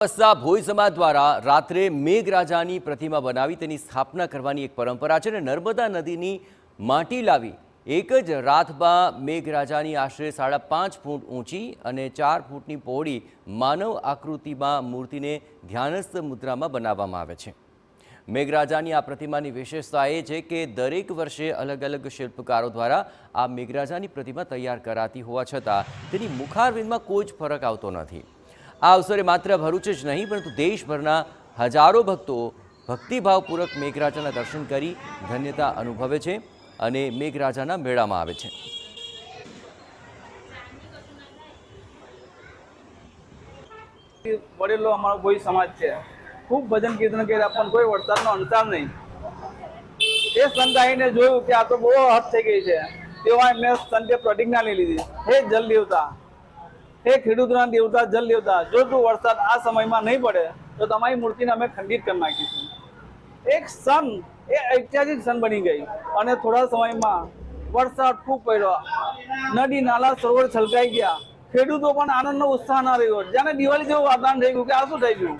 વસ્તા ભોઈ સમાજ દ્વારા રાત્રે મેઘરાજાની પ્રતિમા બનાવી તેની સ્થાપના કરવાની એક પરંપરા છે અને નર્મદા નદીની માટી લાવી એક જ રાતમાં મેઘરાજાની આશરે 5.5 ફૂટ ઊંચી અને 4 ફૂટની પહોળી માનવ આકૃતિમાં મૂર્તિને ધ્યાનસ્થ મુદ્રામાં બનાવવામાં આવે છે। મેઘરાજાની આ પ્રતિમાની વિશેષતા એ છે કે દરેક વર્ષે અલગ અલગ શિલ્પકારો દ્વારા આ મેઘરાજાની પ્રતિમા તૈયાર કરાતી હોવા છતાં તેની મુખારવિંદમાં કોઈ જ ફરક આવતો નથી। આ અવસરે માત્ર ભરૂચ જ નહીં પરંતુ દેશભરના હજારો ભક્તો ભક્તિભાવપૂર્વક મેઘરાજાના દર્શન કરી ધન્યતા અનુભવે છે અને મેઘરાજાના મેળામાં આવે છે। વડેલો અમારો કોઈ સમાજ છે, ખૂબ ભજન કીર્તન કર્યા પણ કોઈ વરસાદનો અંસાર નહીં। એ સંત આવીને જોયું કે આ તો બહુ હદ થઈ ગઈ છે, તેવા એમને સંતે પ્રતિજ્ઞા લઈ લીધી, હે જલ દેવતા, હે ખેડૂતના દેવતા, જલ દેવતા, જો તું વરસાદ આ સમયમાં નહીં પડે તો તમારી મૂર્તિને અમે ખંડિત કરી નાખીશું। એક સન એ ઐતિહાસિક સન બની ગઈ અને થોડા સમયમાં વરસાદ ખૂબ પડ્યો, નદી નાલા સરોવર છલકાઈ ગયા, ખેડૂતો પણ આનંદનો ઉત્સાહ ના રહ્યો, જાણે દિવાળી જેવું વાતાવરણ થઈ ગયું કે આ શું થઈ ગયું।